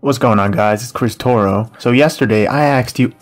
What's going on, guys? It's Chris Toro. Yesterday Hideki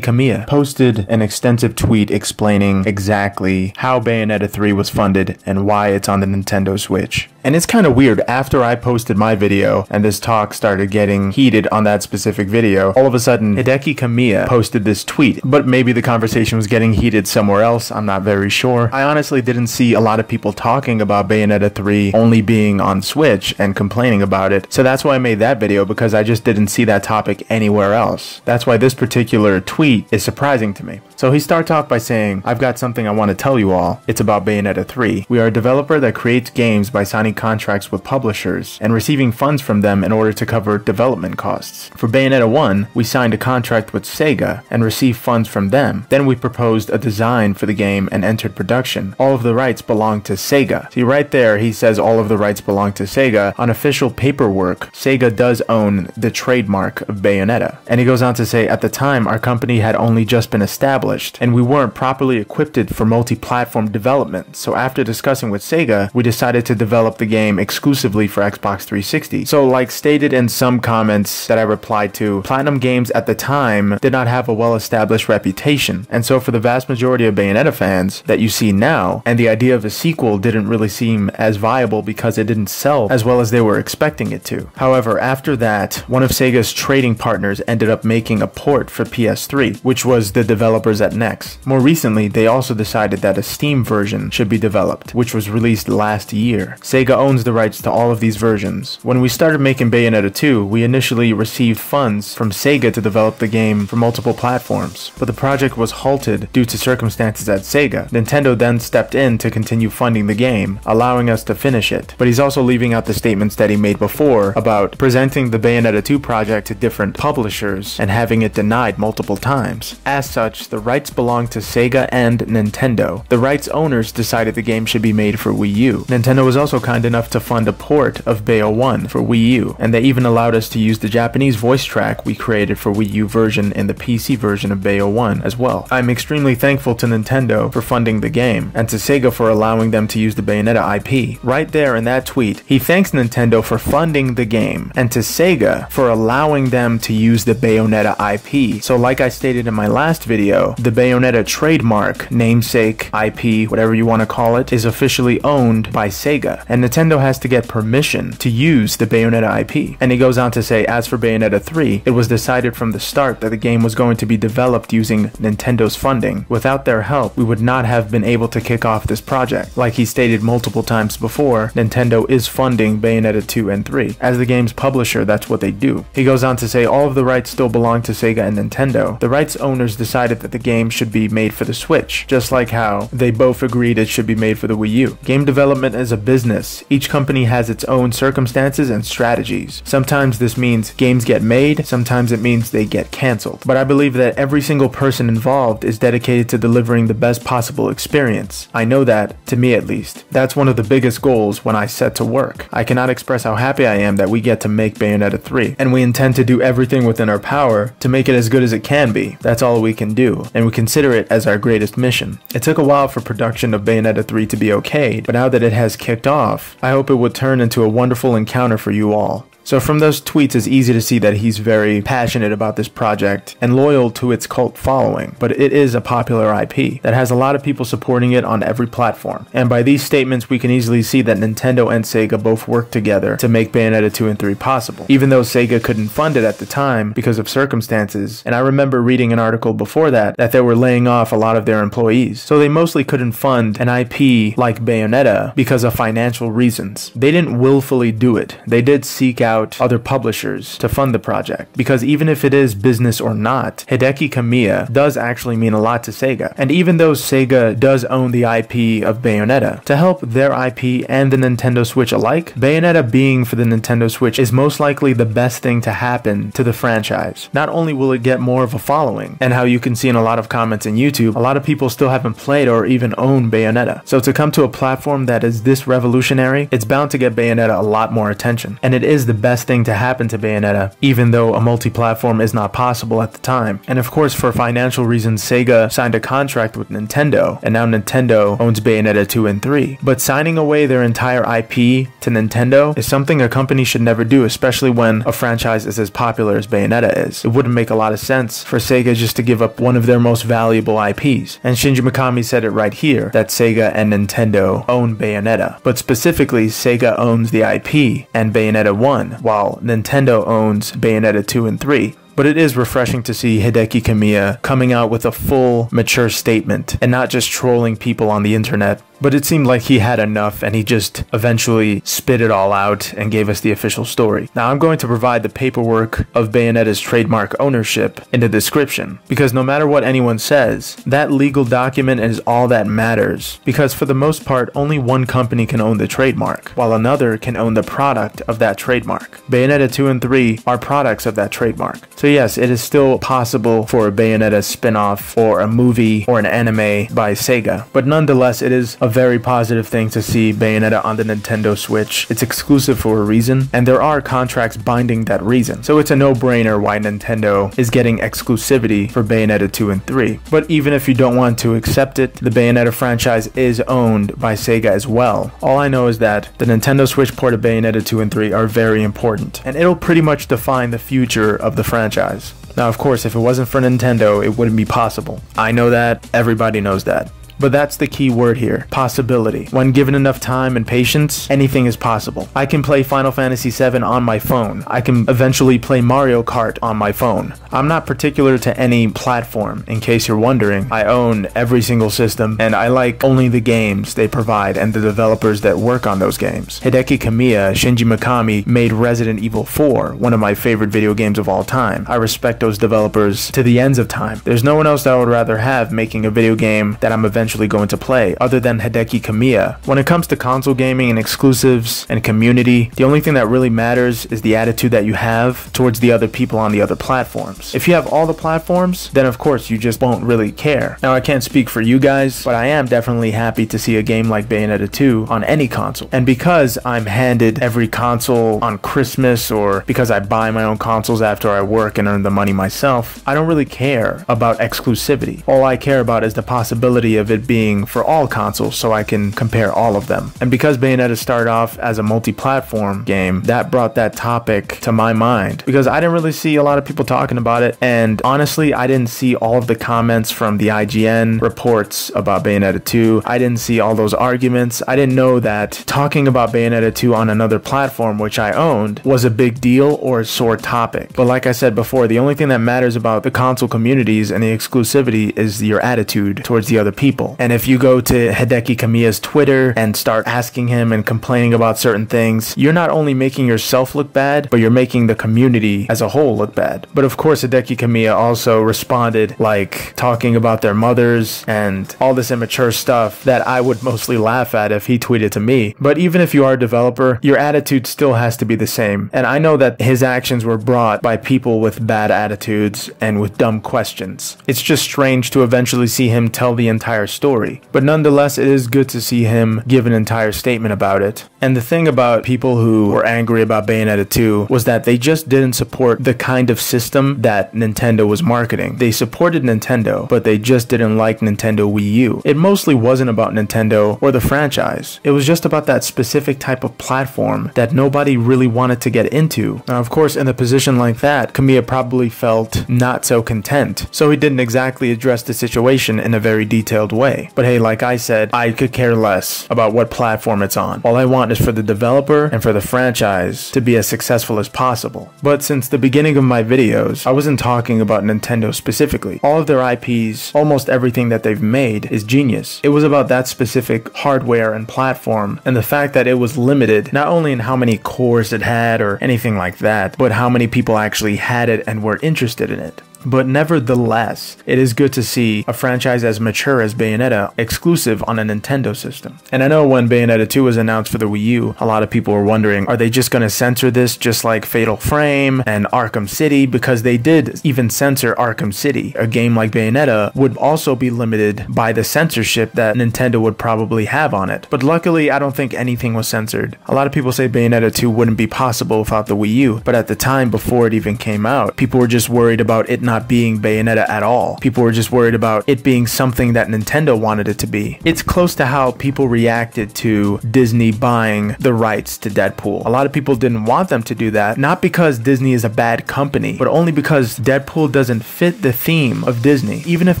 Kamiya posted an extensive tweet explaining exactly how Bayonetta 3 was funded and why it's on the Nintendo Switch. And it's kind of weird, after I posted my video and this talk started getting heated on that specific video, all of a sudden Hideki Kamiya posted this tweet, but maybe the conversation was getting heated somewhere else, I'm not very sure. I honestly didn't see a lot of people talking about Bayonetta 3 only being on Switch and complaining about it, so that's why I made that video, because I just didn't see that topic anywhere else. That's why this particular tweet is surprising to me. So he starts off by saying, "I've got something I want to tell you all. It's about Bayonetta 3. We are a developer that creates games by signing contracts with publishers and receiving funds from them in order to cover development costs. For Bayonetta 1, we signed a contract with Sega and received funds from them. Then we proposed a design for the game and entered production. All of the rights belong to Sega." See, right there, he says all of the rights belong to Sega. On official paperwork, Sega does own the trademark of Bayonetta. And he goes on to say, "At the time, our company had only just been established, and we weren't properly equipped for multi-platform development, so after discussing with Sega, we decided to develop the game exclusively for Xbox 360. So like stated in some comments that I replied to, Platinum Games at the time did not have a well-established reputation, and so for the vast majority of Bayonetta fans that you see now, and the idea of a sequel didn't really seem as viable because it didn't sell as well as they were expecting it to. However, after that, one of Sega's trading partners ended up making a port for PS3, which was the developers at Next. More recently, they also decided that a Steam version should be developed, which was released last year. Sega owns the rights to all of these versions. When we started making Bayonetta 2, we initially received funds from Sega to develop the game for multiple platforms, but the project was halted due to circumstances at Sega. Nintendo then stepped in to continue funding the game, allowing us to finish it. But he's also leaving out the statements that he made before about presenting the Bayonetta 2 project to different publishers and having it denied multiple times. As such, the rights belong to Sega and Nintendo. The rights owners decided the game should be made for Wii U. Nintendo was also kind enough to fund a port of Bayo 1 for Wii U, and they even allowed us to use the Japanese voice track we created for Wii U version in the PC version of Bayo 1 as well. I'm extremely thankful to Nintendo for funding the game, and to Sega for allowing them to use the Bayonetta IP. Right there in that tweet, he thanks Nintendo for funding the game, and to Sega for allowing them to use the Bayonetta IP. So like I stated in my last video, the Bayonetta trademark, namesake, IP, whatever you want to call it, is officially owned by Sega, and Nintendo has to get permission to use the Bayonetta IP. And he goes on to say, as for Bayonetta 3, it was decided from the start that the game was going to be developed using Nintendo's funding. Without their help, we would not have been able to kick off this project. Like he stated multiple times before, Nintendo is funding Bayonetta 2 and 3. As the game's publisher, that's what they do. He goes on to say all of the rights still belong to Sega and Nintendo. The rights owners decided that the game should be made for the Switch, just like how they both agreed it should be made for the Wii U. Game development is a business. Each company has its own circumstances and strategies. Sometimes this means games get made, sometimes it means they get cancelled. But I believe that every single person involved is dedicated to delivering the best possible experience. I know that, to me at least. That's one of the biggest goals when I set to work. I cannot express how happy I am that we get to make Bayonetta 3, and we intend to do everything within our power to make it as good as it can be. That's all we can do, and we consider it as our greatest mission. It took a while for production of Bayonetta 3 to be okayed, but now that it has kicked off, I hope it would turn into a wonderful encounter for you all. So from those tweets, it's easy to see that he's very passionate about this project and loyal to its cult following, but it is a popular IP that has a lot of people supporting it on every platform. And by these statements, we can easily see that Nintendo and Sega both work together to make Bayonetta 2 and 3 possible, even though Sega couldn't fund it at the time because of circumstances. And I remember reading an article before that they were laying off a lot of their employees, so they mostly couldn't fund an IP like Bayonetta because of financial reasons. They didn't willfully do it. They did seek out other publishers to fund the project, because even if it is business or not, Hideki Kamiya does actually mean a lot to Sega. And even though Sega does own the IP of Bayonetta, to help their IP and the Nintendo Switch alike, Bayonetta being for the Nintendo Switch is most likely the best thing to happen to the franchise. Not only will it get more of a following, and how you can see in a lot of comments in YouTube, a lot of people still haven't played or even own Bayonetta. So to come to a platform that is this revolutionary, it's bound to get Bayonetta a lot more attention. And it is the best thing to happen to Bayonetta, even though a multi-platform is not possible at the time. And of course, for financial reasons, Sega signed a contract with Nintendo, and now Nintendo owns Bayonetta 2 and 3. But signing away their entire IP to Nintendo is something a company should never do, especially when a franchise is as popular as Bayonetta is. It wouldn't make a lot of sense for Sega just to give up one of their most valuable IPs. And Shinji Mikami said it right here, that Sega and Nintendo own Bayonetta. But specifically, Sega owns the IP and Bayonetta 1, while Nintendo owns Bayonetta 2 and 3. But it is refreshing to see Hideki Kamiya coming out with a full, mature statement and not just trolling people on the internet. But it seemed like he had enough and he just eventually spit it all out and gave us the official story. Now I'm going to provide the paperwork of Bayonetta's trademark ownership in the description, because no matter what anyone says, that legal document is all that matters, because for the most part only one company can own the trademark, while another can own the product of that trademark. Bayonetta 2 and 3 are products of that trademark. So yes, it is still possible for a Bayonetta spin-off or a movie or an anime by Sega, but nonetheless it is a very positive thing to see Bayonetta on the Nintendo Switch. It's exclusive for a reason, and there are contracts binding that reason. So it's a no-brainer why Nintendo is getting exclusivity for Bayonetta 2 and 3. But even if you don't want to accept it, the Bayonetta franchise is owned by Sega as well. All I know is that the Nintendo Switch port of Bayonetta 2 and 3 are very important, and it'll pretty much define the future of the franchise. Now, of course, if it wasn't for Nintendo, it wouldn't be possible. I know that, everybody knows that. But that's the key word here, possibility. When given enough time and patience, anything is possible. I can play Final Fantasy VII on my phone. I can eventually play Mario Kart on my phone. I'm not particular to any platform, in case you're wondering. I own every single system, and I like only the games they provide and the developers that work on those games. Hideki Kamiya, Shinji Mikami made Resident Evil 4, one of my favorite video games of all time. I respect those developers to the ends of time. There's no one else that I would rather have making a video game that I'm eventually going to play other than Hideki Kamiya. When it comes to console gaming and exclusives and community, the only thing that really matters is the attitude that you have towards the other people on the other platforms. If you have all the platforms, then of course you just won't really care. Now I can't speak for you guys, but I am definitely happy to see a game like Bayonetta 2 on any console. And because I'm handed every console on Christmas, or because I buy my own consoles after I work and earn the money myself, I don't really care about exclusivity. All I care about is the possibility of it being for all consoles, so I can compare all of them. And because Bayonetta started off as a multi-platform game, that brought that topic to my mind, because I didn't really see a lot of people talking about it, and honestly I didn't see all of the comments from the IGN reports about Bayonetta 2. I didn't see all those arguments. I didn't know that talking about Bayonetta 2 on another platform, which I owned, was a big deal or a sore topic. But like I said before, the only thing that matters about the console communities and the exclusivity is your attitude towards the other people. And if you go to Hideki Kamiya's Twitter and start asking him and complaining about certain things, you're not only making yourself look bad, but you're making the community as a whole look bad. But of course, Hideki Kamiya also responded like talking about their mothers and all this immature stuff that I would mostly laugh at if he tweeted to me. But even if you are a developer, your attitude still has to be the same. And I know that his actions were brought by people with bad attitudes and with dumb questions. It's just strange to eventually see him tell the entire story, but nonetheless it is good to see him give an entire statement about it. And the thing about people who were angry about Bayonetta 2 was that they just didn't support the kind of system that Nintendo was marketing. They supported Nintendo, but they just didn't like Nintendo Wii U. It mostly wasn't about Nintendo or the franchise. It was just about that specific type of platform that nobody really wanted to get into. Now of course, in a position like that, Kamiya probably felt not so content, so he didn't exactly address the situation in a very detailed way. But hey, like I said, I could care less about what platform it's on. All I want is for the developer and for the franchise to be as successful as possible. But since the beginning of my videos, I wasn't talking about Nintendo specifically. All of their IPs, almost everything that they've made is genius. It was about that specific hardware and platform, and the fact that it was limited not only in how many cores it had or anything like that, but how many people actually had it and were interested in it. but nevertheless, it is good to see a franchise as mature as Bayonetta exclusive on a Nintendo system. And I know when Bayonetta 2 was announced for the Wii U, a lot of people were wondering, are they just going to censor this just like Fatal Frame and Arkham City? Because they did even censor Arkham City. A game like Bayonetta would also be limited by the censorship that Nintendo would probably have on it. But luckily, I don't think anything was censored. A lot of people say Bayonetta 2 wouldn't be possible without the Wii U, but at the time before it even came out, people were just worried about it not being Bayonetta at all. People were just worried about it being something that Nintendo wanted it to be. It's close to how people reacted to Disney buying the rights to Deadpool. A lot of people didn't want them to do that, not because Disney is a bad company, but only because Deadpool doesn't fit the theme of Disney. Even if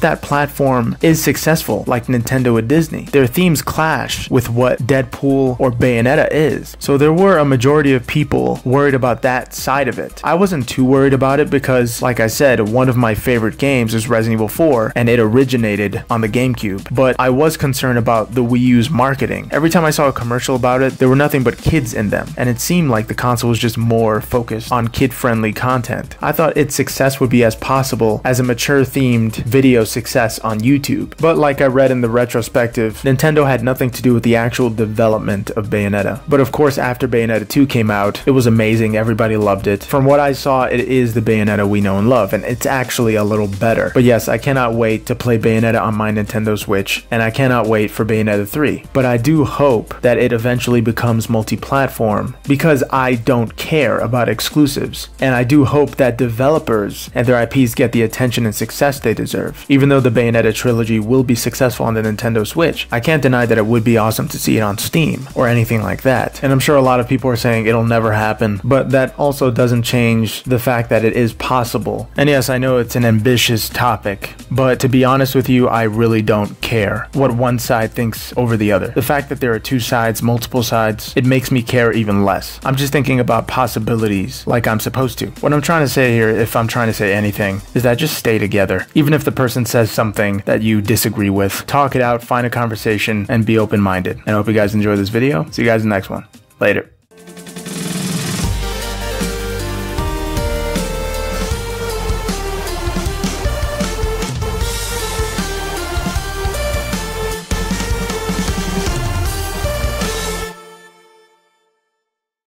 that platform is successful, like Nintendo and Disney, their themes clash with what Deadpool or Bayonetta is. So there were a majority of people worried about that side of it. I wasn't too worried about it because, like I said, one of my favorite games is Resident Evil 4, and it originated on the GameCube. But I was concerned about the Wii U's marketing. Every time I saw a commercial about it, there were nothing but kids in them, and it seemed like the console was just more focused on kid-friendly content. I thought its success would be as possible as a mature-themed video success on YouTube. But like I read in the retrospective, Nintendo had nothing to do with the actual development of Bayonetta. But of course, after Bayonetta 2 came out, it was amazing. Everybody loved it. From what I saw, it is the Bayonetta we know and love, and it's actually a little better. But yes, I cannot wait to play Bayonetta on my Nintendo Switch, and I cannot wait for Bayonetta 3. But I do hope that it eventually becomes multi-platform, because I don't care about exclusives. And I do hope that developers and their IPs get the attention and success they deserve. Even though the Bayonetta trilogy will be successful on the Nintendo Switch, I can't deny that it would be awesome to see it on Steam or anything like that. And I'm sure a lot of people are saying it'll never happen, but that also doesn't change the fact that it is possible. And yes, I know it's an ambitious topic, but to be honest with you, I really don't care what one side thinks over the other. The fact that there are two sides, multiple sides, it makes me care even less. I'm just thinking about possibilities like I'm supposed to. What I'm trying to say here, if I'm trying to say anything, is that just stay together. Even if the person says something that you disagree with, talk it out, find a conversation, and be open-minded. And I hope you guys enjoy this video. See you guys in the next one. Later.